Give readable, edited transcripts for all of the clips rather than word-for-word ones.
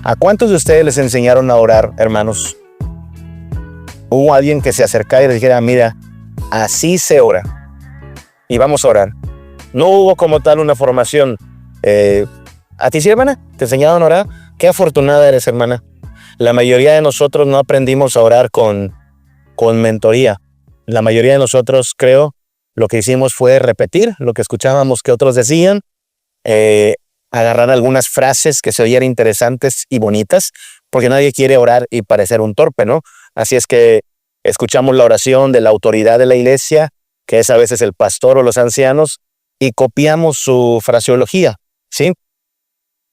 ¿A cuántos de ustedes les enseñaron a orar, hermanos? Hubo alguien que se acercara y les dijera, mira, así se ora. Y vamos a orar. No hubo como tal una formación. ¿A ti sí, hermana? ¿Te enseñaron a orar? Qué afortunada eres, hermana. La mayoría de nosotros no aprendimos a orar con mentoría. La mayoría de nosotros, creo, lo que hicimos fue repetir lo que escuchábamos que otros decían, agarrar algunas frases que se oían interesantes y bonitas, porque nadie quiere orar y parecer un torpe, ¿no? Así es que escuchamos la oración de la autoridad de la iglesia, que es a veces el pastor o los ancianos, y copiamos su fraseología, ¿sí?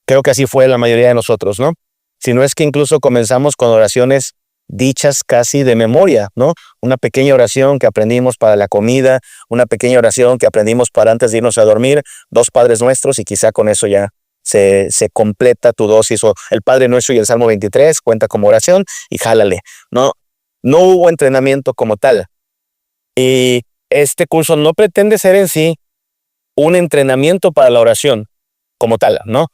Creo que así fue la mayoría de nosotros, ¿no? Si no es que incluso comenzamos con oraciones dichas casi de memoria, ¿no? Una pequeña oración que aprendimos para la comida, una pequeña oración que aprendimos para antes de irnos a dormir, 2 Padres Nuestros, y quizá con eso ya se completa tu dosis, o el Padre Nuestro y el Salmo 23 cuenta como oración y jálale, ¿no? No hubo entrenamiento como tal. Y este curso no pretende ser en sí un entrenamiento para la oración como tal, ¿no?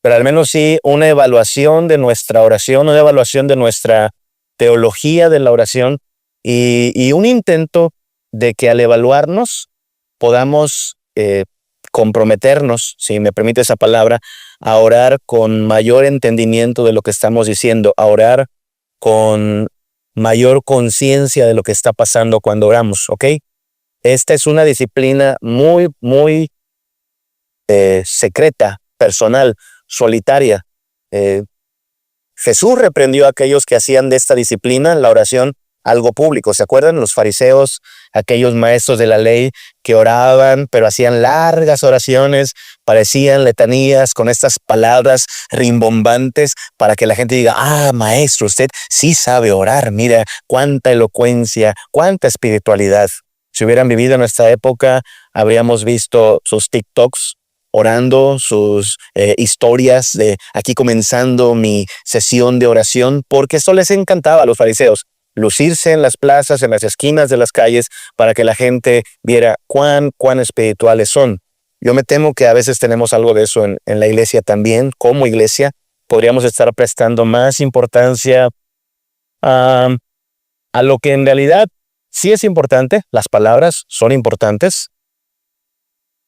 Pero al menos sí una evaluación de nuestra oración, una evaluación de nuestra teología de la oración y un intento de que al evaluarnos podamos comprometernos, si me permite esa palabra, a orar con mayor entendimiento de lo que estamos diciendo, a orar con mayor conciencia de lo que está pasando cuando oramos, ¿ok? Esta es una disciplina muy, muy secreta, personal, solitaria. Jesús reprendió a aquellos que hacían de esta disciplina, la oración, algo público. ¿Se acuerdan? Los fariseos, aquellos maestros de la ley que oraban, pero hacían largas oraciones, parecían letanías con estas palabras rimbombantes para que la gente diga, ah, maestro, usted sí sabe orar, mira, cuánta elocuencia, cuánta espiritualidad. Si hubieran vivido en nuestra época, habríamos visto sus TikToks orando, sus historias de aquí comenzando mi sesión de oración, porque esto les encantaba a los fariseos, lucirse en las plazas, en las esquinas de las calles, para que la gente viera cuán espirituales son. Yo me temo que a veces tenemos algo de eso en la iglesia también. Como iglesia podríamos estar prestando más importancia a lo que en realidad sí es importante. Las palabras son importantes,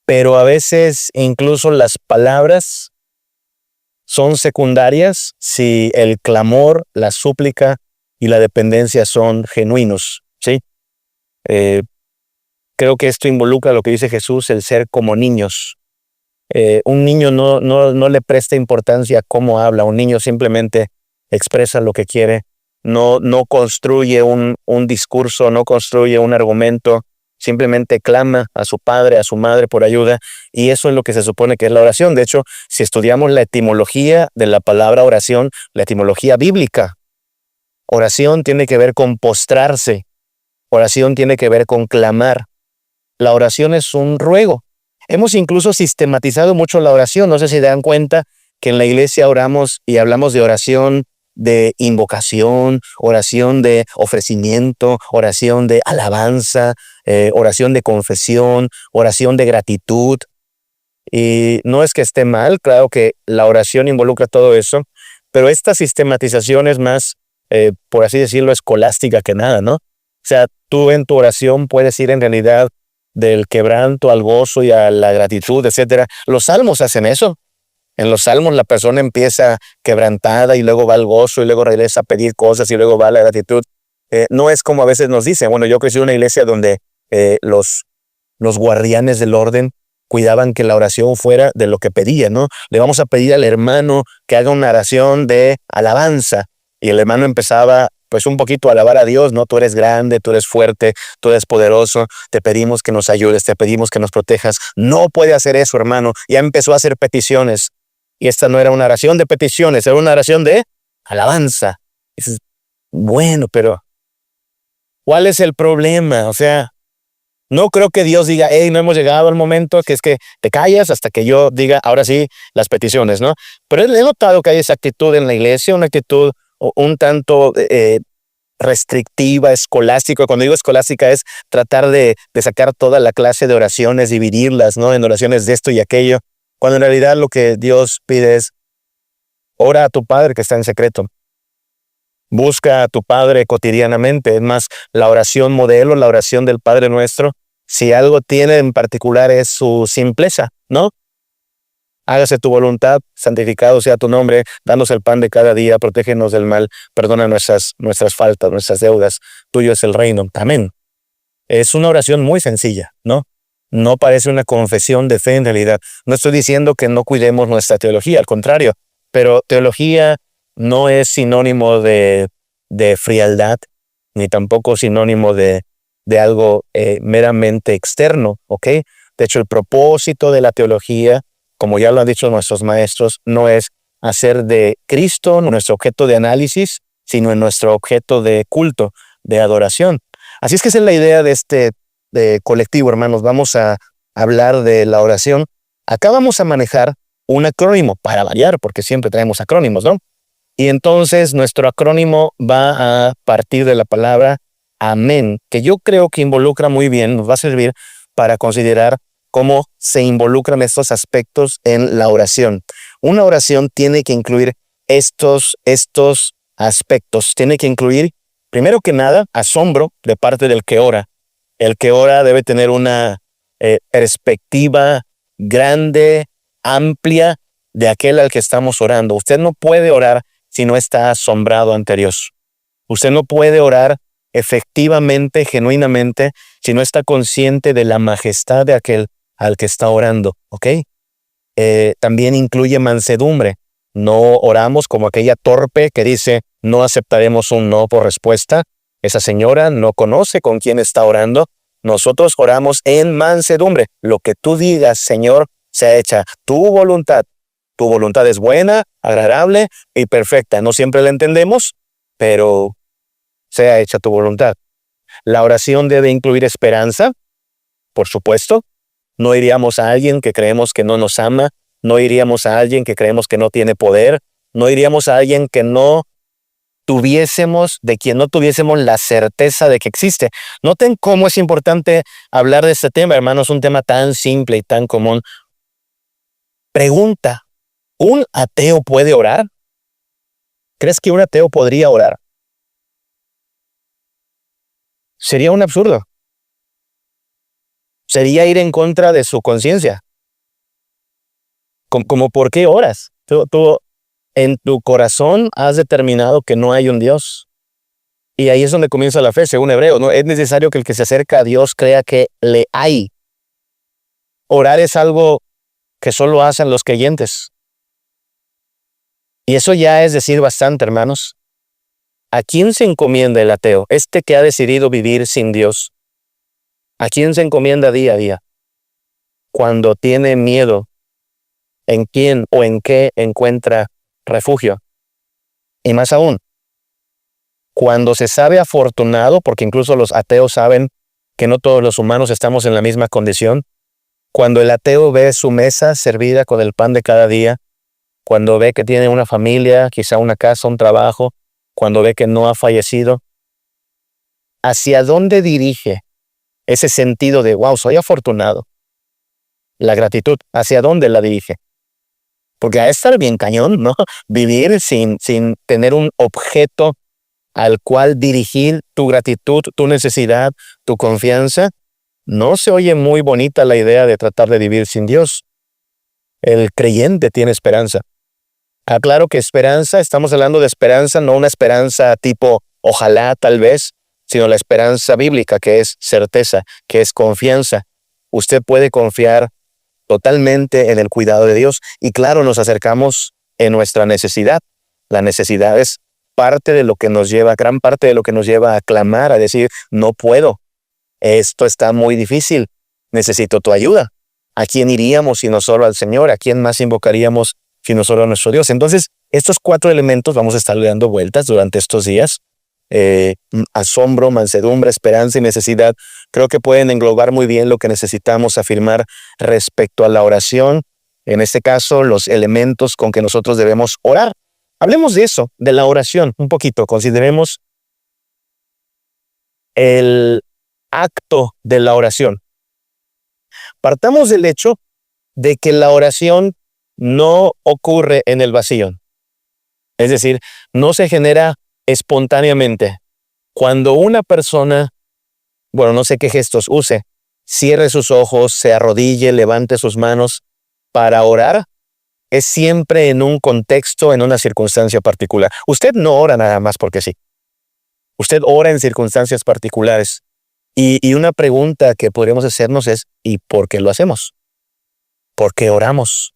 pero a veces incluso las palabras son secundarias si el clamor, la súplica y la dependencia son genuinos, ¿sí? Creo que esto involucra lo que dice Jesús, el ser como niños. Un niño no le presta importancia a cómo habla, un niño simplemente expresa lo que quiere, no construye un discurso, no construye un argumento, simplemente clama a su padre, a su madre por ayuda, y eso es lo que se supone que es la oración. De hecho, si estudiamos la etimología de la palabra oración, la etimología bíblica, oración tiene que ver con postrarse, oración tiene que ver con clamar. La oración es un ruego. Hemos incluso sistematizado mucho la oración. No sé si se dan cuenta que en la iglesia oramos y hablamos de oración de invocación, oración de ofrecimiento, oración de alabanza, oración de confesión, oración de gratitud. Y no es que esté mal, claro que la oración involucra todo eso, pero esta sistematización es más, por así decirlo, escolástica que nada, ¿no? O sea, tú en tu oración puedes ir en realidad del quebranto al gozo y a la gratitud, etcétera. Los salmos hacen eso. En los salmos la persona empieza quebrantada y luego va al gozo y luego regresa a pedir cosas y luego va a la gratitud. No es como a veces nos dicen. Bueno, yo crecí en una iglesia donde los guardianes del orden cuidaban que la oración fuera de lo que pedía, ¿no? Le vamos a pedir al hermano que haga una oración de alabanza. Y el hermano empezaba pues un poquito a alabar a Dios, ¿no? Tú eres grande, tú eres fuerte, tú eres poderoso, te pedimos que nos ayudes, te pedimos que nos protejas. No puede hacer eso, hermano. Ya empezó a hacer peticiones. Y esta no era una oración de peticiones, era una oración de alabanza. Y dices, bueno, pero ¿cuál es el problema? O sea, no creo que Dios diga, hey, no hemos llegado al momento que es que te callas hasta que yo diga, ahora sí, las peticiones, ¿no? Pero he notado que hay esa actitud en la iglesia, una actitud un tanto restrictiva, escolástica. Cuando digo escolástica es tratar de sacar toda la clase de oraciones, dividirlas, ¿no? En oraciones de esto y aquello, cuando en realidad lo que Dios pide es ora a tu Padre que está en secreto. Busca a tu Padre cotidianamente. Es más, la oración modelo, la oración del Padre Nuestro, si algo tiene en particular es su simpleza, ¿no? Hágase tu voluntad, santificado sea tu nombre, danos el pan de cada día, protégenos del mal, perdona nuestras faltas, nuestras deudas, tuyo es el reino. Amén. Es una oración muy sencilla, ¿no? No parece una confesión de fe en realidad. No estoy diciendo que no cuidemos nuestra teología, al contrario, pero teología no es sinónimo de frialdad, ni tampoco sinónimo de algo meramente externo, ¿ok? De hecho, el propósito de la teología, como ya lo han dicho nuestros maestros, no es hacer de Cristo nuestro objeto de análisis, sino nuestro objeto de culto, de adoración. Así es que esa es la idea de este colectivo, hermanos. Vamos a hablar de la oración. Acá vamos a manejar un acrónimo, para variar, porque siempre traemos acrónimos, ¿no? Y entonces nuestro acrónimo va a partir de la palabra amén, que yo creo que involucra muy bien, nos va a servir para considerar cómo se involucran estos aspectos en la oración. Una oración tiene que incluir estos aspectos. Tiene que incluir, primero que nada, asombro de parte del que ora. El que ora debe tener una perspectiva grande, amplia, de aquel al que estamos orando. Usted no puede orar si no está asombrado ante Dios. Usted no puede orar efectivamente, genuinamente, si no está consciente de la majestad de aquel al que está orando, ¿ok? También incluye mansedumbre. No oramos como aquella torpe que dice, no aceptaremos un no por respuesta. Esa señora no conoce con quién está orando. Nosotros oramos en mansedumbre. Lo que tú digas, Señor, sea hecha tu voluntad. Tu voluntad es buena, agradable y perfecta. No siempre la entendemos, pero sea hecha tu voluntad. La oración debe incluir esperanza, por supuesto. No iríamos a alguien que creemos que no nos ama, no iríamos a alguien que creemos que no tiene poder, no iríamos a alguien que de quien no tuviésemos la certeza de que existe. Noten cómo es importante hablar de este tema, hermanos, un tema tan simple y tan común. Pregunta, ¿un ateo puede orar? ¿Crees que un ateo podría orar? Sería un absurdo. Sería ir en contra de su conciencia. Como ¿por qué oras? Tú en tu corazón has determinado que no hay un Dios. Y ahí es donde comienza la fe, según Hebreo, ¿no? Es necesario que el que se acerca a Dios crea que le hay. Orar es algo que solo hacen los creyentes. Y eso ya es decir bastante, hermanos. ¿A quién se encomienda el ateo? Este que ha decidido vivir sin Dios. ¿A quién se encomienda día a día? Cuando tiene miedo, ¿en quién o en qué encuentra refugio? Y más aún, cuando se sabe afortunado, porque incluso los ateos saben que no todos los humanos estamos en la misma condición, cuando el ateo ve su mesa servida con el pan de cada día, cuando ve que tiene una familia, quizá una casa, un trabajo, cuando ve que no ha fallecido, ¿hacia dónde dirige ese sentido de, wow, soy afortunado? La gratitud, ¿hacia dónde la dirige? Porque a estar bien cañón, ¿no? Vivir sin tener un objeto al cual dirigir tu gratitud, tu necesidad, tu confianza. No se oye muy bonita la idea de tratar de vivir sin Dios. El creyente tiene esperanza. Aclaro que esperanza, estamos hablando de esperanza, no una esperanza tipo ojalá, tal vez, sino la esperanza bíblica, que es certeza, que es confianza. Usted puede confiar totalmente en el cuidado de Dios. Y claro, nos acercamos en nuestra necesidad. La necesidad es parte de lo que nos lleva, gran parte de lo que nos lleva a clamar, a decir, no puedo, esto está muy difícil, necesito tu ayuda. ¿A quién iríamos si no solo al Señor? ¿A quién más invocaríamos si no solo a nuestro Dios? Entonces, estos 4 elementos vamos a estar dando vueltas durante estos días. Asombro, mansedumbre, esperanza y necesidad, creo que pueden englobar muy bien lo que necesitamos afirmar respecto a la oración. En este caso, los elementos con que nosotros debemos orar. Hablemos de eso, de la oración, un poquito. Consideremos el acto de la oración. Partamos del hecho de que la oración no ocurre en el vacío. Es decir, no se genera espontáneamente. Cuando una persona, bueno, no sé qué gestos use, cierre sus ojos, se arrodille, levante sus manos para orar, es siempre en un contexto, en una circunstancia particular. Usted no ora nada más porque sí. Usted ora en circunstancias particulares. Y una pregunta que podríamos hacernos es, ¿y por qué lo hacemos? ¿Por qué oramos?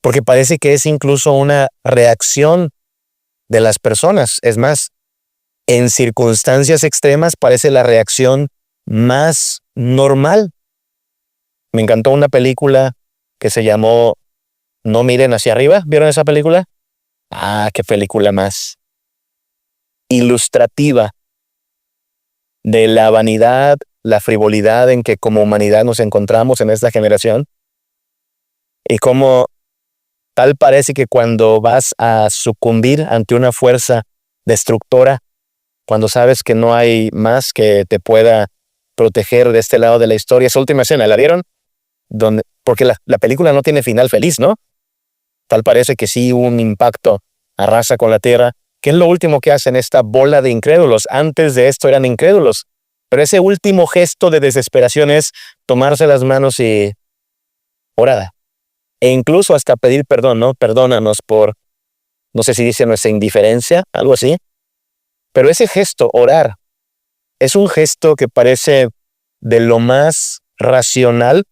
Porque parece que es incluso una reacción de las personas. Es más, en circunstancias extremas parece la reacción más normal. Me encantó una película que se llamó No miren hacia arriba. ¿Vieron esa película? Ah, qué película más ilustrativa de la vanidad, la frivolidad en que como humanidad nos encontramos en esta generación y cómo tal parece que cuando vas a sucumbir ante una fuerza destructora, cuando sabes que no hay más que te pueda proteger de este lado de la historia. Esa última escena, ¿la vieron? Porque la película no tiene final feliz, ¿no? Tal parece que sí hubo un impacto, arrasa con la tierra. ¿Qué es lo último que hacen esta bola de incrédulos? Antes de esto eran incrédulos. Pero ese último gesto de desesperación es tomarse las manos y orar. E incluso hasta pedir perdón, ¿no? Perdónanos por, no sé si dice nuestra indiferencia, algo así. Pero ese gesto, orar, es un gesto que parece de lo más racional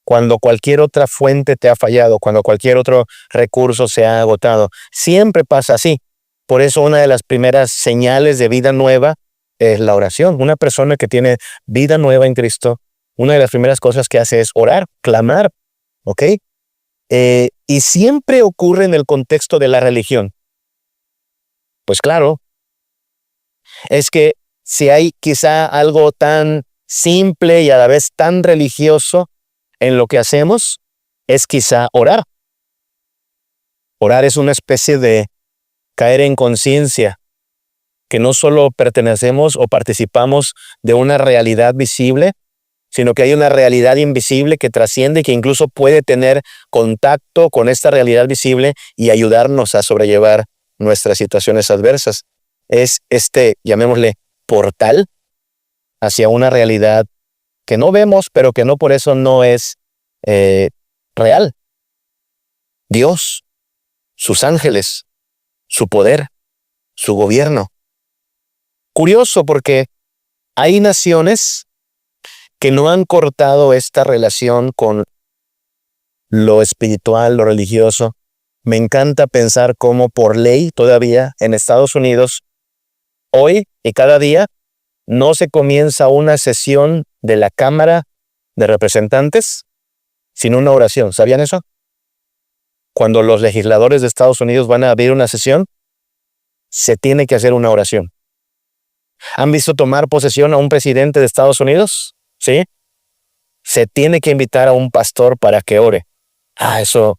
cuando cualquier otra fuente te ha fallado, cuando cualquier otro recurso se ha agotado. Siempre pasa así. Por eso una de las primeras señales de vida nueva es la oración. Una persona que tiene vida nueva en Cristo, una de las primeras cosas que hace es orar, clamar, ¿ok? Y siempre ocurre en el contexto de la religión. Pues claro, es que si hay quizá algo tan simple y a la vez tan religioso en lo que hacemos, es quizá orar. Orar es una especie de caer en conciencia que no solo pertenecemos o participamos de una realidad visible, sino que hay una realidad invisible que trasciende y que incluso puede tener contacto con esta realidad visible y ayudarnos a sobrellevar nuestras situaciones adversas. Es llamémosle, portal hacia una realidad que no vemos, pero que no por eso no es real. Dios, sus ángeles, su poder, su gobierno. Curioso porque hay naciones que no han cortado esta relación con lo espiritual, lo religioso. Me encanta pensar cómo por ley todavía en Estados Unidos, hoy y cada día, no se comienza una sesión de la Cámara de Representantes sin una oración. ¿Sabían eso? Cuando los legisladores de Estados Unidos van a abrir una sesión, se tiene que hacer una oración. ¿Han visto tomar posesión a un presidente de Estados Unidos? ¿Sí? Se tiene que invitar a un pastor para que ore. Eso,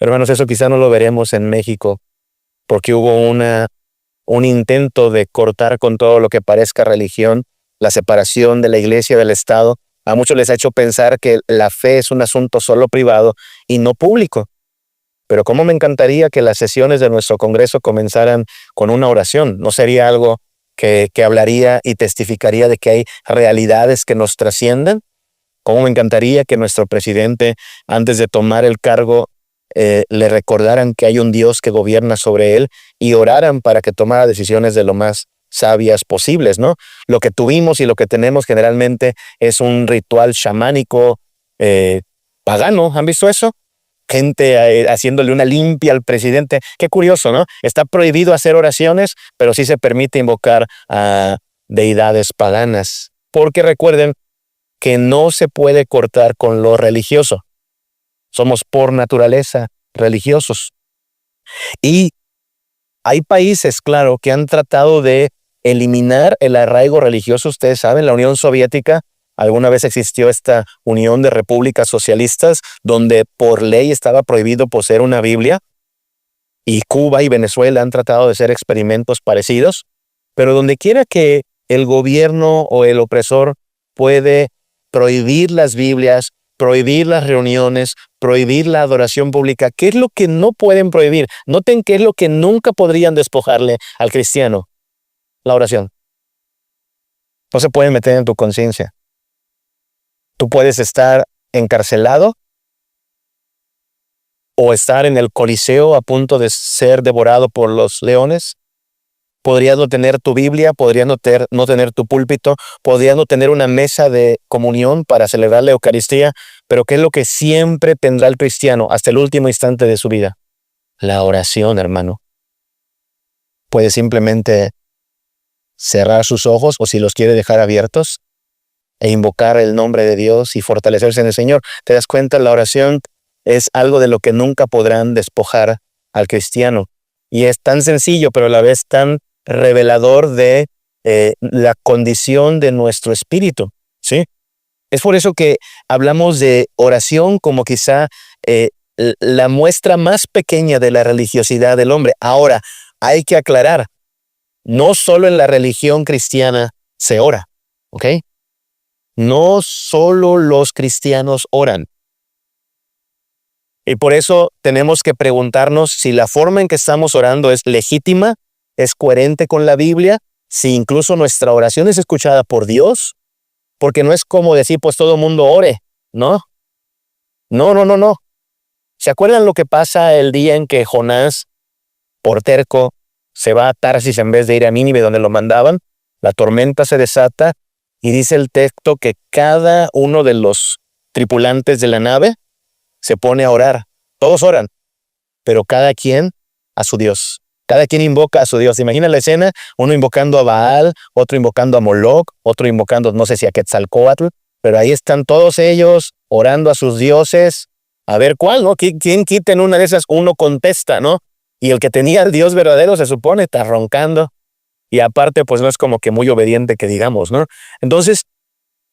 hermanos, eso quizá no lo veremos en México, porque hubo un intento de cortar con todo lo que parezca religión, la separación de la iglesia del Estado. A muchos les ha hecho pensar que la fe es un asunto solo privado y no público. Pero cómo me encantaría que las sesiones de nuestro Congreso comenzaran con una oración. ¿No sería algo que hablaría y testificaría de que hay realidades que nos trascienden? Cómo me encantaría que nuestro presidente, antes de tomar el cargo, le recordaran que hay un Dios que gobierna sobre él y oraran para que tomara decisiones de lo más sabias posibles, ¿no? Lo que tuvimos y lo que tenemos generalmente es un ritual chamánico pagano. ¿Han visto eso? Gente haciéndole una limpia al presidente. Qué curioso, ¿no? Está prohibido hacer oraciones, pero sí se permite invocar a deidades paganas. Porque recuerden que no se puede cortar con lo religioso. Somos por naturaleza religiosos. Y hay países, claro, que han tratado de eliminar el arraigo religioso. Ustedes saben, la Unión Soviética, alguna vez existió esta unión de repúblicas socialistas donde por ley estaba prohibido poseer una Biblia. Y Cuba y Venezuela han tratado de hacer experimentos parecidos. Pero donde quiera que el gobierno o el opresor puede prohibir las Biblias prohibir las reuniones, prohibir la adoración pública. ¿Qué es lo que no pueden prohibir? Noten qué es lo que nunca podrían despojarle al cristiano. La oración. No se pueden meter en tu conciencia. Tú puedes estar encarcelado o estar en el Coliseo a punto de ser devorado por los leones. Podrías no tener tu Biblia, podrías no tener tu púlpito, podrías no tener una mesa de comunión para celebrar la Eucaristía, pero ¿qué es lo que siempre tendrá el cristiano hasta el último instante de su vida? La oración, hermano. Puede simplemente cerrar sus ojos, o si los quiere dejar abiertos, e invocar el nombre de Dios y fortalecerse en el Señor. ¿Te das cuenta? La oración es algo de lo que nunca podrán despojar al cristiano. Y es tan sencillo, pero a la vez tan revelador de la condición de nuestro espíritu, ¿sí? Es por eso que hablamos de oración como quizá la muestra más pequeña de la religiosidad del hombre. Ahora, hay que aclarar, no solo en la religión cristiana se ora, ¿ok? No solo los cristianos oran. Y por eso tenemos que preguntarnos si la forma en que estamos orando es legítima, es coherente con la Biblia, si incluso nuestra oración es escuchada por Dios, porque no es como decir, pues todo el mundo ore, ¿no? No. ¿Se acuerdan lo que pasa el día en que Jonás, por terco, se va a Tarsis en vez de ir a Nínive donde lo mandaban? La tormenta se desata y dice el texto que cada uno de los tripulantes de la nave se pone a orar. Todos oran, pero cada quien a su Dios. Cada quien invoca a su Dios. Imagina la escena, uno invocando a Baal, otro invocando a Moloch, otro invocando, no sé si a Quetzalcóatl, pero ahí están todos ellos orando a sus dioses. A ver cuál, ¿no? ¿Quién quita en una de esas? Uno contesta, ¿no? Y el que tenía al Dios verdadero se supone está roncando. Y aparte, pues no es como que muy obediente que digamos, ¿no? Entonces,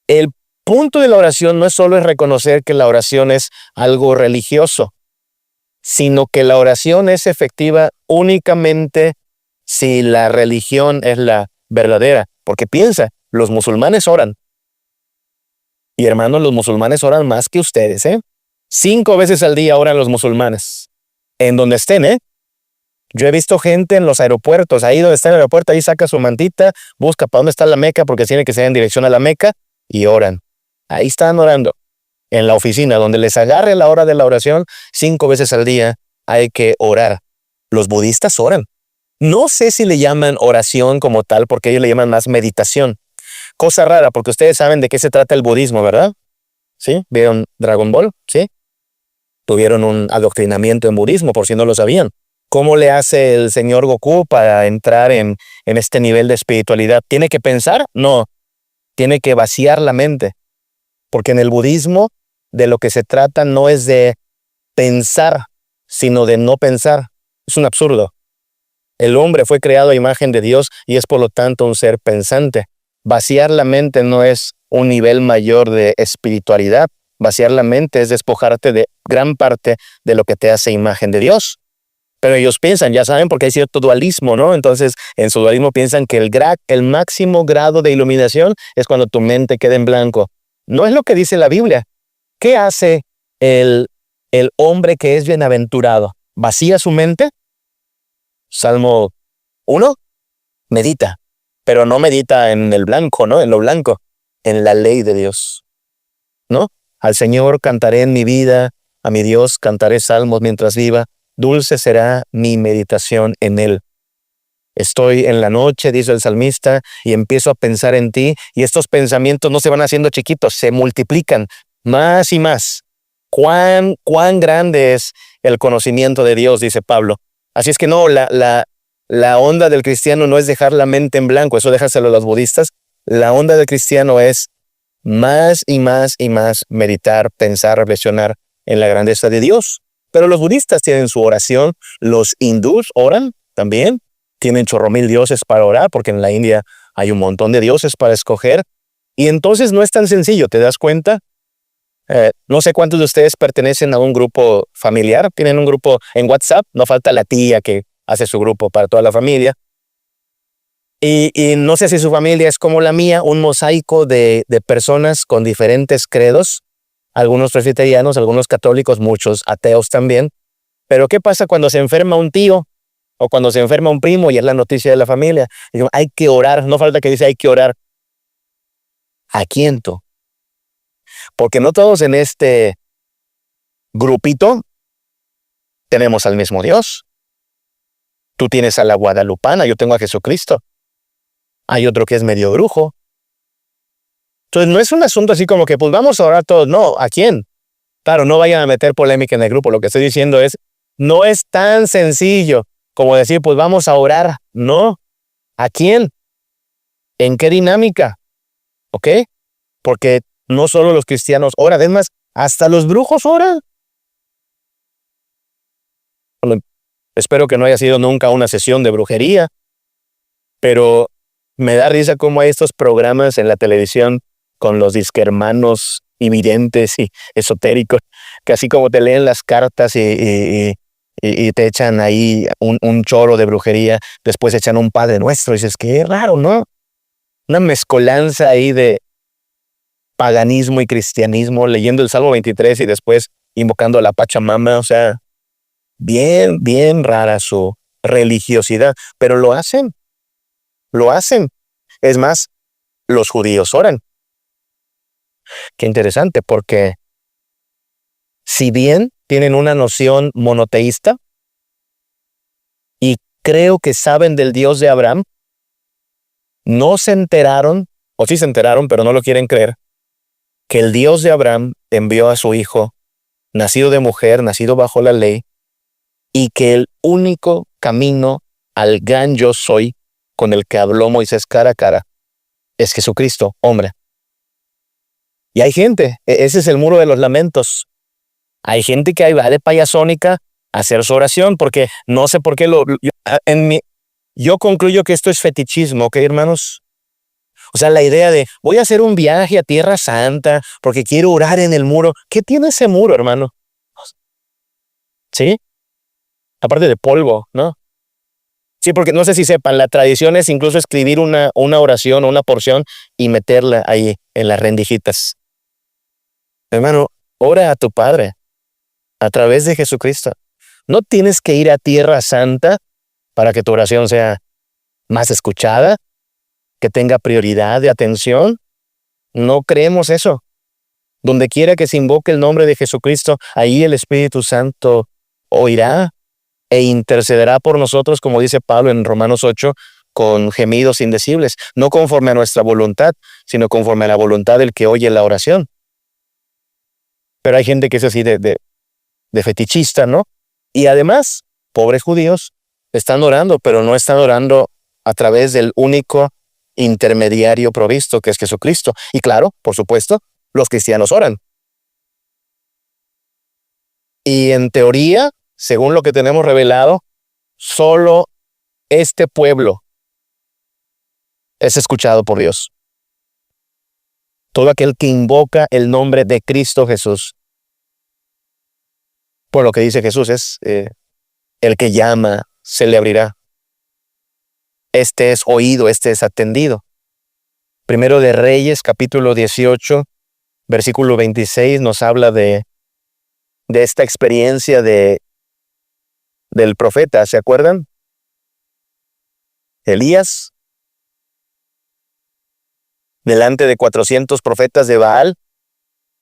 el punto de la oración no es solo reconocer que la oración es algo religioso, sino que la oración es efectiva únicamente si la religión es la verdadera. Porque piensa, los musulmanes oran. Y hermanos, los musulmanes oran más que ustedes, ¿eh? 5 veces al día oran los musulmanes. En donde estén, ¿eh? Yo he visto gente en los aeropuertos, ahí donde está el aeropuerto, ahí saca su mantita, busca para dónde está la Meca, porque tiene que ser en dirección a la Meca, y oran. Ahí están orando. En la oficina, donde les agarre la hora de la oración, 5 veces al día hay que orar. Los budistas oran. No sé si le llaman oración como tal, porque ellos le llaman más meditación. Cosa rara, porque ustedes saben de qué se trata el budismo, ¿verdad? ¿Sí? ¿Vieron Dragon Ball? ¿Sí? Tuvieron un adoctrinamiento en budismo, por si no lo sabían. ¿Cómo le hace el señor Goku para entrar en este nivel de espiritualidad? ¿Tiene que pensar? No. Tiene que vaciar la mente. Porque en el budismo de lo que se trata no es de pensar, sino de no pensar. Es un absurdo. El hombre fue creado a imagen de Dios y es por lo tanto un ser pensante. Vaciar la mente no es un nivel mayor de espiritualidad. Vaciar la mente es despojarte de gran parte de lo que te hace imagen de Dios. Pero ellos piensan, ya saben, porque hay cierto dualismo, ¿no? Entonces, en su dualismo piensan que el máximo grado de iluminación es cuando tu mente queda en blanco. No es lo que dice la Biblia. ¿Qué hace el hombre que es bienaventurado? ¿Vacía su mente? Salmo 1, medita, pero no medita en el blanco, ¿no? En lo blanco, en la ley de Dios, ¿no? Al Señor cantaré en mi vida, a mi Dios cantaré salmos mientras viva, dulce será mi meditación en Él. Estoy en la noche, dice el salmista, y empiezo a pensar en ti, y estos pensamientos no se van haciendo chiquitos, se multiplican más y más. ¿Cuán grande es el conocimiento de Dios?, dice Pablo. Así es que no, la onda del cristiano no es dejar la mente en blanco, eso déjaselo a los budistas. La onda del cristiano es más y más y más meditar, pensar, reflexionar en la grandeza de Dios. Pero los budistas tienen su oración, los hindús oran también, tienen chorromil dioses para orar, porque en la India hay un montón de dioses para escoger. Y entonces no es tan sencillo, ¿te das cuenta? No sé cuántos de ustedes pertenecen a un grupo familiar, tienen un grupo en WhatsApp, no falta la tía que hace su grupo para toda la familia. Y no sé si su familia es como la mía, un mosaico de personas con diferentes credos, algunos presbiterianos, algunos católicos, muchos ateos también. Pero ¿qué pasa cuando se enferma un tío o cuando se enferma un primo y es la noticia de la familia? Digo, hay que orar, no falta que dice hay que orar. ¿A quién tú? Porque no todos en este grupito tenemos al mismo Dios. Tú tienes a la guadalupana, yo tengo a Jesucristo. Hay otro que es medio brujo. Entonces no es un asunto así como que pues vamos a orar todos. No, ¿a quién? Claro, no vayan a meter polémica en el grupo. Lo que estoy diciendo es, no es tan sencillo como decir pues vamos a orar. No. ¿A quién? ¿En qué dinámica? ¿Ok? Porque no solo los cristianos oran, es más, hasta los brujos oran. Bueno, espero que no haya sido nunca una sesión de brujería, pero me da risa cómo hay estos programas en la televisión con los disquermanos y videntes y esotéricos, que así como te leen las cartas y te echan ahí un choro de brujería, después echan un Padre Nuestro y dices, qué raro, ¿no? Una mezcolanza ahí de paganismo y cristianismo, leyendo el Salmo 23 y después invocando a la Pachamama, o sea, bien rara su religiosidad, pero lo hacen. Es más, los judíos oran. Qué interesante, porque si bien tienen una noción monoteísta y creo que saben del Dios de Abraham, no se enteraron, o sí se enteraron, pero no lo quieren creer, que el Dios de Abraham envió a su hijo, nacido de mujer, nacido bajo la ley, y que el único camino al gran yo soy con el que habló Moisés cara a cara es Jesucristo, hombre. Y hay gente, ese es el muro de los lamentos. Hay gente que ahí va de payasónica a hacer su oración, porque no sé por qué yo concluyo que esto es fetichismo, ¿ok, hermanos? O sea, la idea de voy a hacer un viaje a Tierra Santa porque quiero orar en el muro. ¿Qué tiene ese muro, hermano? ¿Sí? Aparte de polvo, ¿no? Sí, porque no sé si sepan, la tradición es incluso escribir una oración o una porción y meterla ahí en las rendijitas. Hermano, ora a tu Padre a través de Jesucristo. No tienes que ir a Tierra Santa para que tu oración sea más escuchada, que tenga prioridad de atención. No creemos eso. Donde quiera que se invoque el nombre de Jesucristo, ahí el Espíritu Santo oirá e intercederá por nosotros, como dice Pablo en Romanos 8, con gemidos indecibles, no conforme a nuestra voluntad, sino conforme a la voluntad del que oye la oración. Pero hay gente que es así de fetichista, ¿no? Y además, pobres judíos, están orando, pero no están orando a través del único intermediario provisto, que es Jesucristo. Y claro, por supuesto, los cristianos oran. Y en teoría, según lo que tenemos revelado, solo este pueblo es escuchado por Dios. Todo aquel que invoca el nombre de Cristo Jesús. Por lo que dice Jesús es, el que llama, se le abrirá. Este es oído, este es atendido. Primero de Reyes, capítulo 18, versículo 26, nos habla de esta experiencia del profeta, ¿se acuerdan? Elías, delante de 400 profetas de Baal,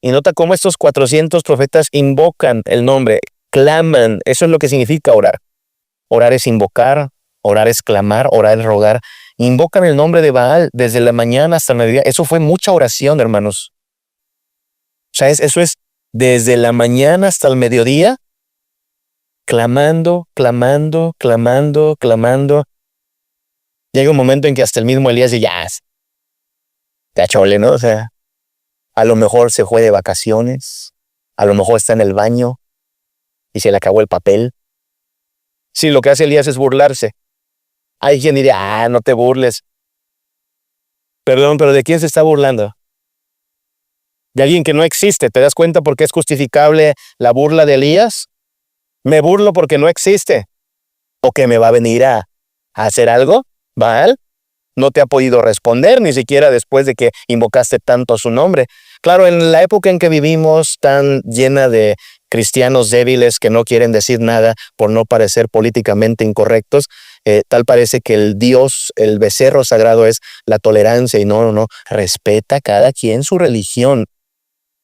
y nota cómo estos 400 profetas invocan el nombre, claman, eso es lo que significa orar. Orar es invocar, orar es clamar, orar es rogar. Invocan el nombre de Baal desde la mañana hasta el mediodía. Eso fue mucha oración, hermanos. O sea, eso es desde la mañana hasta el mediodía, clamando. Llega un momento en que hasta el mismo Elías dice, ya chole, ¿no? O sea, a lo mejor se fue de vacaciones, a lo mejor está en el baño y se le acabó el papel. Sí, lo que hace Elías es burlarse. Hay quien diría, no te burles. Perdón, pero ¿de quién se está burlando? De alguien que no existe. ¿Te das cuenta por qué es justificable la burla de Elías? Me burlo porque no existe. ¿O que me va a venir a hacer algo? ¿Baal? No te ha podido responder ni siquiera después de que invocaste tanto su nombre. Claro, en la época en que vivimos, tan llena de cristianos débiles que no quieren decir nada por no parecer políticamente incorrectos, tal parece que el Dios, el becerro sagrado es la tolerancia y no, respeta cada quien su religión.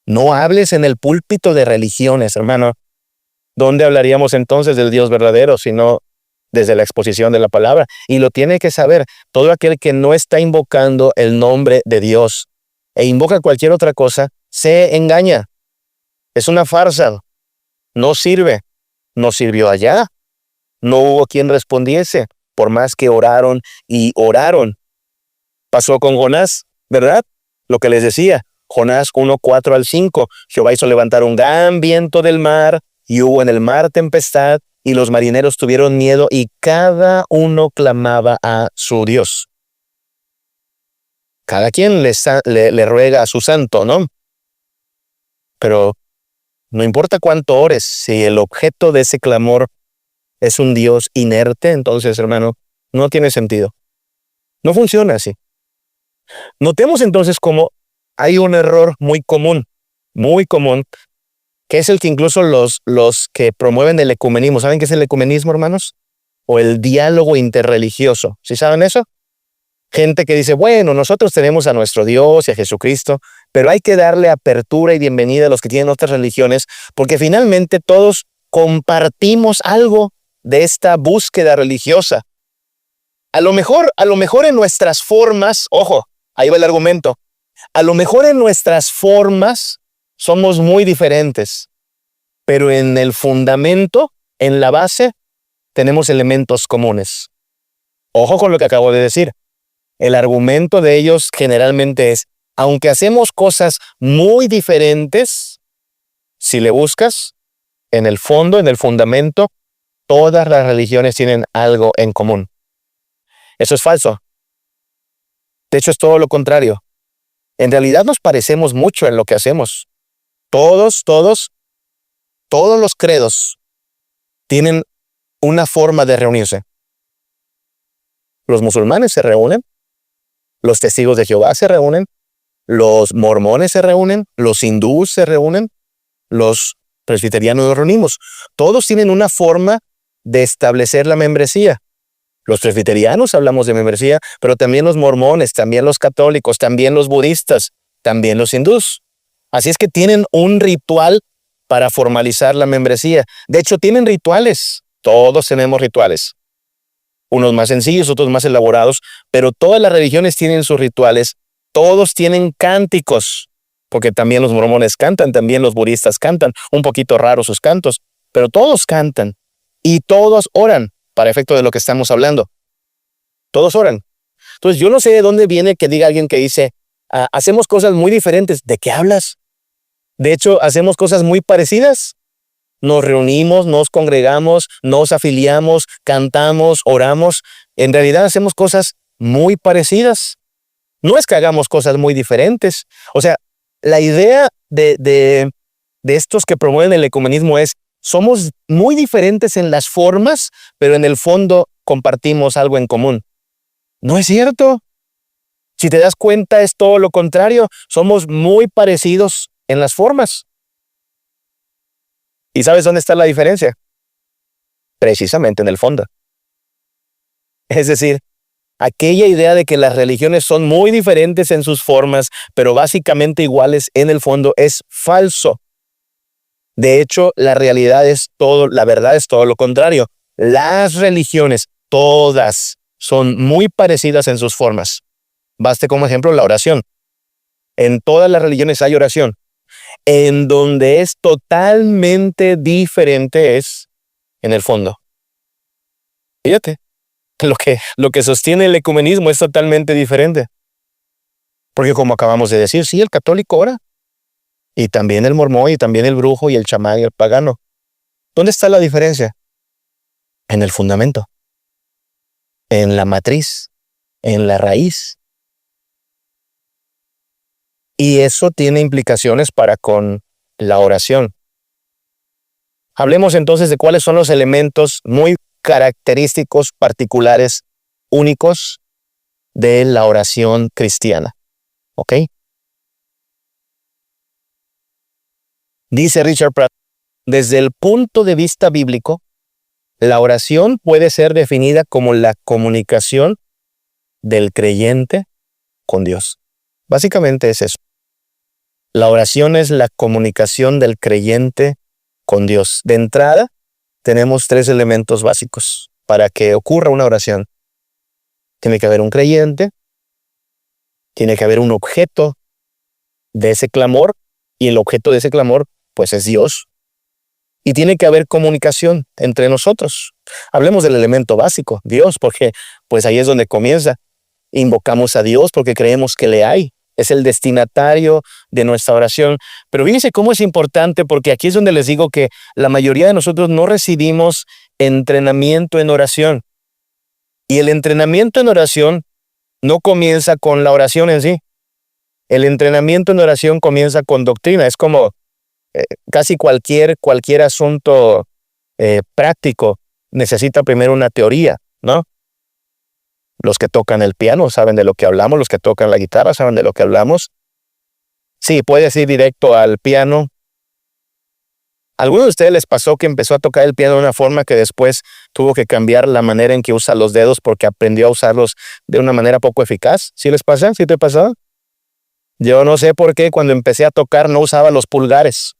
No hables en el púlpito de religiones, hermano. ¿Dónde hablaríamos entonces del Dios verdadero, sino desde la exposición de la palabra? Y lo tiene que saber todo aquel que no está invocando el nombre de Dios e invoca cualquier otra cosa, se engaña. Es una farsa. No sirve. No sirvió allá. No hubo quien respondiese, por más que oraron y oraron. Pasó con Jonás, ¿verdad? Lo que les decía, Jonás 1:4-5. Jehová hizo levantar un gran viento del mar, y hubo en el mar tempestad, y los marineros tuvieron miedo, y cada uno clamaba a su Dios. Cada quien le ruega a su santo, ¿no? Pero no importa cuánto ores, si el objeto de ese clamor es un Dios inerte, entonces, hermano, no tiene sentido. No funciona así. Notemos entonces cómo hay un error muy común, que es el que incluso los que promueven el ecumenismo, ¿saben qué es el ecumenismo, hermanos? O el diálogo interreligioso. ¿Sí saben eso? Gente que dice, bueno, nosotros tenemos a nuestro Dios y a Jesucristo, pero hay que darle apertura y bienvenida a los que tienen otras religiones, porque finalmente todos compartimos algo de esta búsqueda religiosa. A lo mejor en nuestras formas, ojo, ahí va el argumento, a lo mejor en nuestras formas somos muy diferentes, pero en el fundamento, en la base, tenemos elementos comunes. Ojo con lo que acabo de decir. El argumento de ellos generalmente es, aunque hacemos cosas muy diferentes, si le buscas, en el fondo, en el fundamento, todas las religiones tienen algo en común. Eso es falso. De hecho, es todo lo contrario. En realidad nos parecemos mucho en lo que hacemos. Todos los credos tienen una forma de reunirse. Los musulmanes se reúnen, los testigos de Jehová se reúnen, los mormones se reúnen, los hindúes se reúnen, los presbiterianos nos reunimos. Todos tienen una forma de establecer la membresía. Los presbiterianos hablamos de membresía, pero también los mormones, también los católicos, también los budistas, también los hindúes. Así es que tienen un ritual para formalizar la membresía. De hecho, tienen rituales. Todos tenemos rituales. Unos más sencillos, otros más elaborados, pero todas las religiones tienen sus rituales. Todos tienen cánticos, porque también los mormones cantan, también los budistas cantan. Un poquito raros sus cantos, pero todos cantan y todos oran para efecto de lo que estamos hablando. Todos oran. Entonces, yo no sé de dónde viene que diga alguien que dice, hacemos cosas muy diferentes. ¿De qué hablas? De hecho, hacemos cosas muy parecidas. Nos reunimos, nos congregamos, nos afiliamos, cantamos, oramos. En realidad hacemos cosas muy parecidas. No es que hagamos cosas muy diferentes. O sea, la idea de estos que promueven el ecumenismo es, somos muy diferentes en las formas, pero en el fondo compartimos algo en común. No es cierto. Si te das cuenta, es todo lo contrario. Somos muy parecidos en las formas. ¿Y sabes dónde está la diferencia? Precisamente en el fondo. Es decir, aquella idea de que las religiones son muy diferentes en sus formas, pero básicamente iguales en el fondo, es falso. De hecho, la verdad es todo lo contrario. Las religiones, todas, son muy parecidas en sus formas. Baste como ejemplo la oración. En todas las religiones hay oración. En donde es totalmente diferente es en el fondo. Fíjate, lo que sostiene el ecumenismo es totalmente diferente. Porque como acabamos de decir, sí, el católico ora. Y también el mormón, y también el brujo, y el chamán, y el pagano. ¿Dónde está la diferencia? En el fundamento. En la matriz. En la raíz. Y eso tiene implicaciones para con la oración. Hablemos entonces de cuáles son los elementos muy característicos, particulares, únicos de la oración cristiana. ¿Ok? Dice Richard Pratt, desde el punto de vista bíblico, la oración puede ser definida como la comunicación del creyente con Dios. Básicamente es eso. La oración es la comunicación del creyente con Dios. De entrada, tenemos 3 elementos básicos para que ocurra una oración. Tiene que haber un creyente, tiene que haber un objeto de ese clamor, y el objeto de ese clamor, pues, es Dios. Y tiene que haber comunicación entre nosotros. Hablemos del elemento básico, Dios, porque pues ahí es donde comienza. Invocamos a Dios porque creemos que le hay. Es el destinatario de nuestra oración. Pero fíjense cómo es importante, porque aquí es donde les digo que la mayoría de nosotros no recibimos entrenamiento en oración. Y el entrenamiento en oración no comienza con la oración en sí. El entrenamiento en oración comienza con doctrina. Es como casi cualquier asunto práctico necesita primero una teoría, ¿no? Los que tocan el piano saben de lo que hablamos, los que tocan la guitarra saben de lo que hablamos. Sí, puedes ir directo al piano. ¿A alguno de ustedes les pasó que empezó a tocar el piano de una forma que después tuvo que cambiar la manera en que usa los dedos porque aprendió a usarlos de una manera poco eficaz? ¿Sí les pasa? ¿Sí te pasó? Yo no sé por qué cuando empecé a tocar no usaba los pulgares.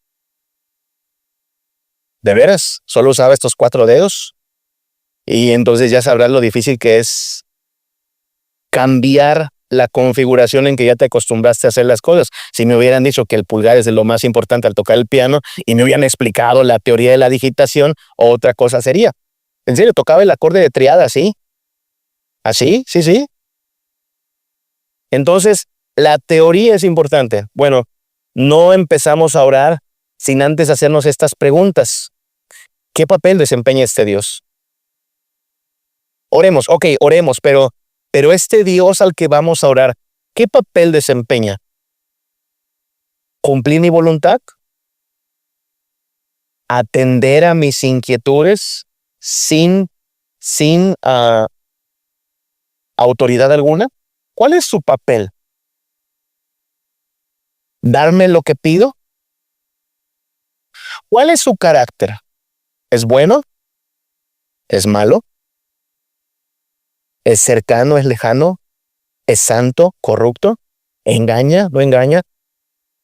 ¿De veras? Solo usaba estos 4 dedos. Y entonces ya sabrás lo difícil que es cambiar la configuración en que ya te acostumbraste a hacer las cosas. Si me hubieran dicho que el pulgar es de lo más importante al tocar el piano y me hubieran explicado la teoría de la digitación, otra cosa sería. En serio, tocaba el acorde de triada así. ¿Así? Sí, sí. Entonces, la teoría es importante. Bueno, no empezamos a orar sin antes hacernos estas preguntas. ¿Qué papel desempeña este Dios? Oremos, oremos, pero este Dios al que vamos a orar, ¿qué papel desempeña? ¿Cumplir mi voluntad? ¿Atender a mis inquietudes sin autoridad alguna? ¿Cuál es su papel? ¿Darme lo que pido? ¿Cuál es su carácter? ¿Es bueno? ¿Es malo? ¿Es cercano? ¿Es lejano? ¿Es santo? ¿Corrupto? ¿Engaña? ¿No engaña?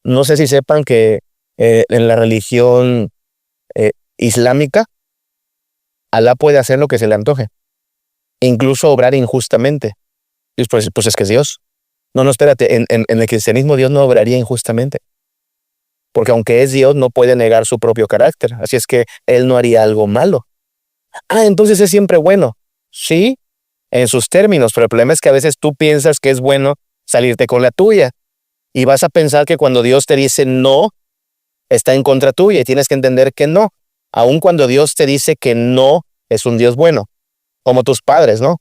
No sé si sepan que en la religión islámica, Alá puede hacer lo que se le antoje, incluso obrar injustamente. Y pues es que es Dios. No, espérate, en el cristianismo Dios no obraría injustamente, porque aunque es Dios, no puede negar su propio carácter, así es que Él no haría algo malo. Entonces es siempre bueno. Sí, en sus términos, pero el problema es que a veces tú piensas que es bueno salirte con la tuya, y vas a pensar que cuando Dios te dice no, está en contra tuya, y tienes que entender que no. Aun cuando Dios te dice que no, es un Dios bueno, como tus padres, ¿no?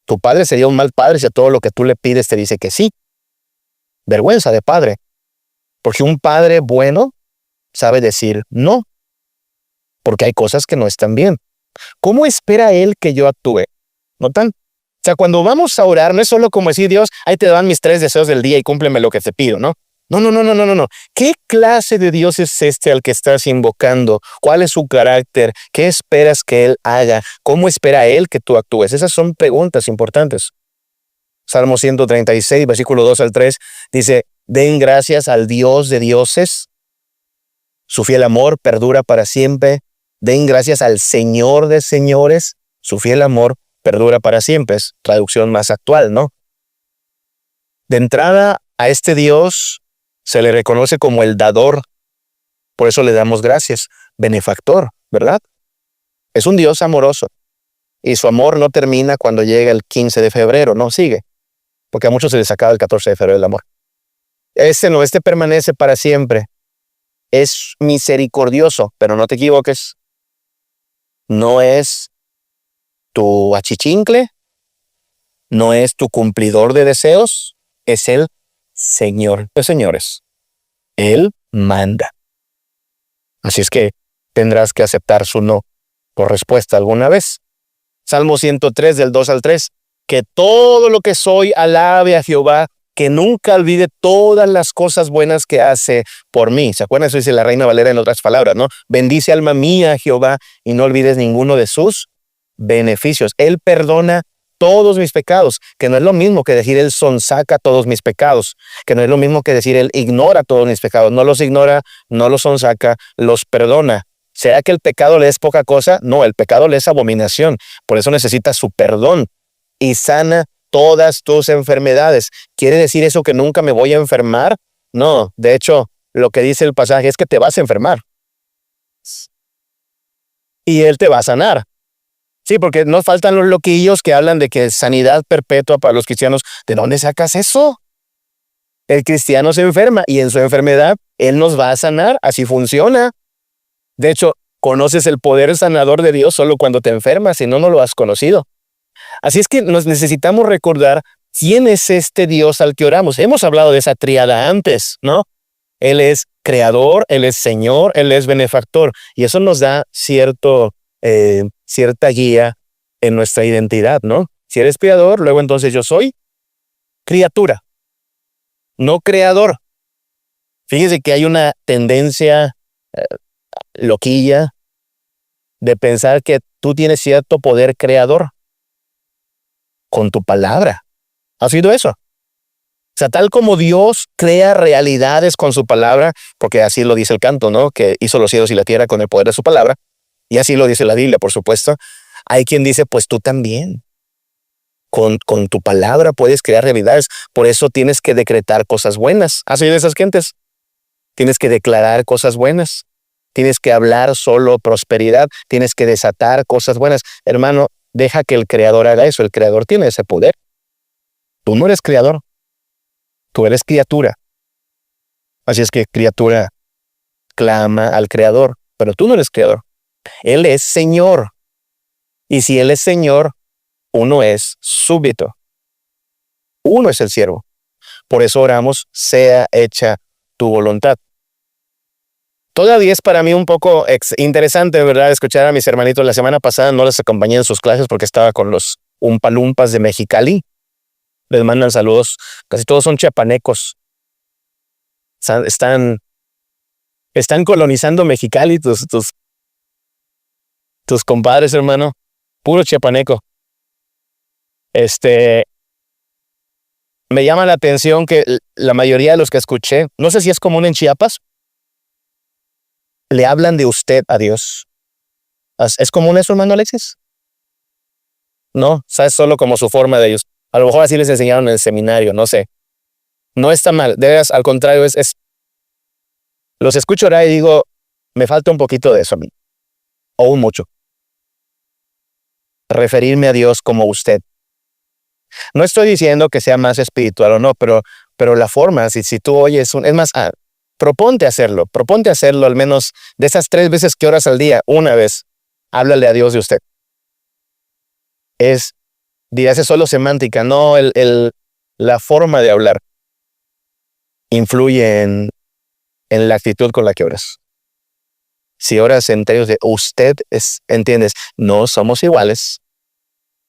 Tu padre sería un mal padre si a todo lo que tú le pides te dice que sí. Vergüenza de padre, porque un padre bueno sabe decir no, porque hay cosas que no están bien. ¿Cómo espera Él que yo actúe? ¿Notan? O sea, cuando vamos a orar, no es solo como decir, Dios, ahí te dan mis 3 deseos del día y cúmpleme lo que te pido, ¿no? No. ¿Qué clase de Dios es este al que estás invocando? ¿Cuál es su carácter? ¿Qué esperas que Él haga? ¿Cómo espera Él que tú actúes? Esas son preguntas importantes. Salmo 136, versículo 2 al 3, dice, den gracias al Dios de dioses. Su fiel amor perdura para siempre. Den gracias al Señor de señores. Su fiel amor perdura para siempre. Es traducción más actual, ¿no? De entrada, a este Dios se le reconoce como el dador. Por eso le damos gracias. Benefactor, ¿verdad? Es un Dios amoroso. Y su amor no termina cuando llega el 15 de febrero, no, sigue. Porque a muchos se les acaba el 14 de febrero el amor. Este permanece para siempre. Es misericordioso, pero no te equivoques. No es tu achichincle, no es tu cumplidor de deseos, es el Señor de señores. Él manda. Así es que tendrás que aceptar su no por respuesta alguna vez. Salmo 103 del 2 al 3. Que todo lo que soy alabe a Jehová, que nunca olvide todas las cosas buenas que hace por mí. ¿Se acuerdan? Eso dice la Reina Valera en otras palabras, ¿no? Bendice alma mía a Jehová y no olvides ninguno de sus beneficios. Él perdona todos mis pecados, que no es lo mismo que decir Él sonsaca todos mis pecados, que no es lo mismo que decir Él ignora todos mis pecados. No los ignora, no los sonsaca, los perdona. ¿Será que el pecado le es poca cosa? No, el pecado le es abominación. Por eso necesita su perdón y sana todas tus enfermedades. ¿Quiere decir eso que nunca me voy a enfermar? No, de hecho, lo que dice el pasaje es que te vas a enfermar. Y Él te va a sanar. Sí, porque nos faltan los loquillos que hablan de que es sanidad perpetua para los cristianos. ¿De dónde sacas eso? El cristiano se enferma y en su enfermedad Él nos va a sanar. Así funciona. De hecho, conoces el poder sanador de Dios solo cuando te enfermas, si no, no lo has conocido. Así es que nos necesitamos recordar quién es este Dios al que oramos. Hemos hablado de esa tríada antes, ¿no? Él es creador, Él es Señor, Él es benefactor. Y eso nos da cierta guía en nuestra identidad, ¿no? Si eres creador, luego entonces yo soy criatura, no creador. Fíjese que hay una tendencia loquilla de pensar que tú tienes cierto poder creador con tu palabra. ¿Has oído eso? O sea, tal como Dios crea realidades con su palabra, porque así lo dice el canto, ¿no? Que hizo los cielos y la tierra con el poder de su palabra, y así lo dice la Biblia, por supuesto. Hay quien dice, pues tú también. Con tu palabra puedes crear realidades. Por eso tienes que decretar cosas buenas. ¿Has oído de esas gentes? Tienes que declarar cosas buenas. Tienes que hablar solo prosperidad. Tienes que desatar cosas buenas. Hermano, deja que el Creador haga eso. El Creador tiene ese poder. Tú no eres creador. Tú eres criatura. Así es que criatura clama al Creador, pero tú no eres creador. Él es Señor. Y si Él es Señor, uno es súbdito. Uno es el siervo. Por eso oramos, sea hecha tu voluntad. Todavía es para mí un poco interesante, ¿verdad? Escuchar a mis hermanitos. La semana pasada no les acompañé en sus clases porque estaba con los Umpalumpas de Mexicali. Les mandan saludos. Casi todos son chiapanecos. Están colonizando Mexicali tus compadres, hermano. Puro chiapaneco. Me llama la atención que la mayoría de los que escuché, no sé si es común en Chiapas, le hablan de usted a Dios. ¿Es común eso, hermano Alexis? No, sabes, solo como su forma de ellos. A lo mejor así les enseñaron en el seminario, no sé. No está mal, de veras, al contrario, los escucho orar y digo, me falta un poquito de eso a mí, o un mucho. Referirme a Dios como usted. No estoy diciendo que sea más espiritual o no, pero la forma, si tú oyes, es más, proponte hacerlo al menos de esas 3 veces que oras al día, una vez, háblale a Dios de usted. Dirás, es solo semántica, no, la forma de hablar influye en la actitud con la que oras. Si oras en términos de usted, ¿entiendes? No somos iguales.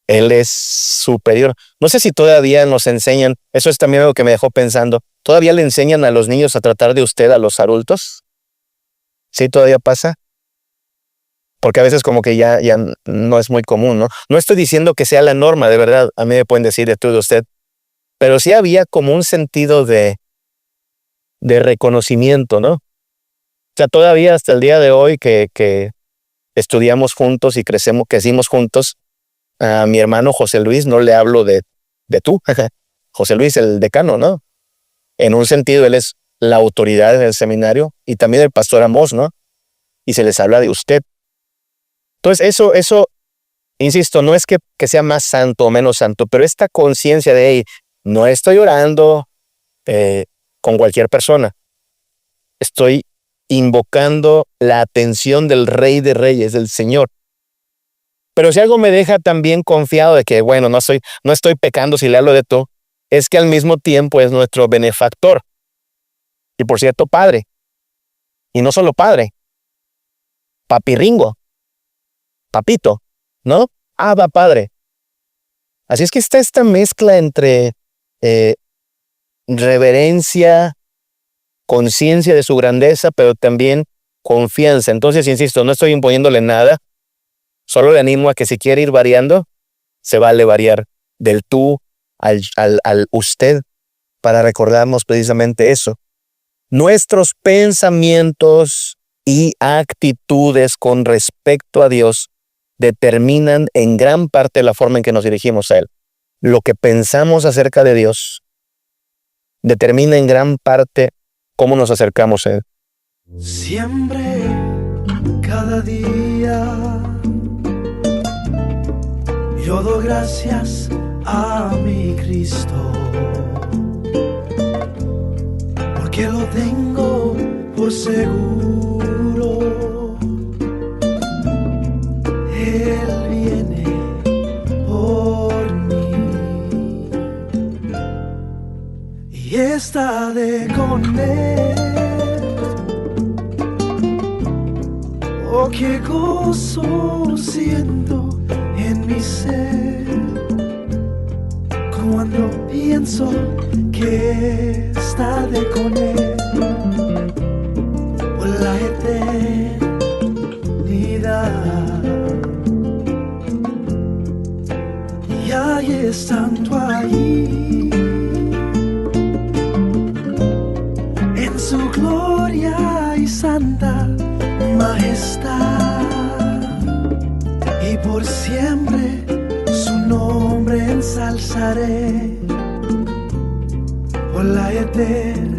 Él es superior. No sé si todavía nos enseñan, eso es también algo que me dejó pensando, ¿todavía le enseñan a los niños a tratar de usted a los adultos? ¿Sí todavía pasa? Porque a veces como que ya no es muy común, ¿no? No estoy diciendo que sea la norma, de verdad, a mí me pueden decir de tú, de usted, pero sí había como un sentido de reconocimiento, ¿no? O sea, todavía hasta el día de hoy que estudiamos juntos y crecimos juntos, a mi hermano José Luis no le hablo de tú, José Luis, el decano, ¿no? En un sentido, él es la autoridad en el seminario y también el pastor Amós, ¿no? Y se les habla de usted. Entonces, eso, insisto, no es que sea más santo o menos santo, pero esta conciencia de, hey, no estoy orando con cualquier persona. Estoy invocando la atención del Rey de Reyes, del Señor. Pero si algo me deja también confiado de que, bueno, no estoy pecando si le hablo de tú, es que al mismo tiempo es nuestro benefactor. Y por cierto, Padre. Y no solo Padre. Papirringo. Papito, ¿no? Abba Padre. Así es que está esta mezcla entre reverencia, conciencia de su grandeza, pero también confianza. Entonces, insisto, no estoy imponiéndole nada, solo le animo a que si quiere ir variando, se vale variar del tú al usted para recordarnos precisamente eso. Nuestros pensamientos y actitudes con respecto a Dios determinan en gran parte la forma en que nos dirigimos a Él. Lo que pensamos acerca de Dios determina en gran parte cómo nos acercamos a Él. Siempre, cada día, yo doy gracias a mi Cristo, porque lo tengo por seguro. Él viene por mí y estaré con Él. Oh, qué gozo siento en mi ser cuando pienso que estaré con Él por la eternidad. Y ahí estando allí en su gloria y santa majestad, y por siempre su nombre ensalzaré por la eternidad.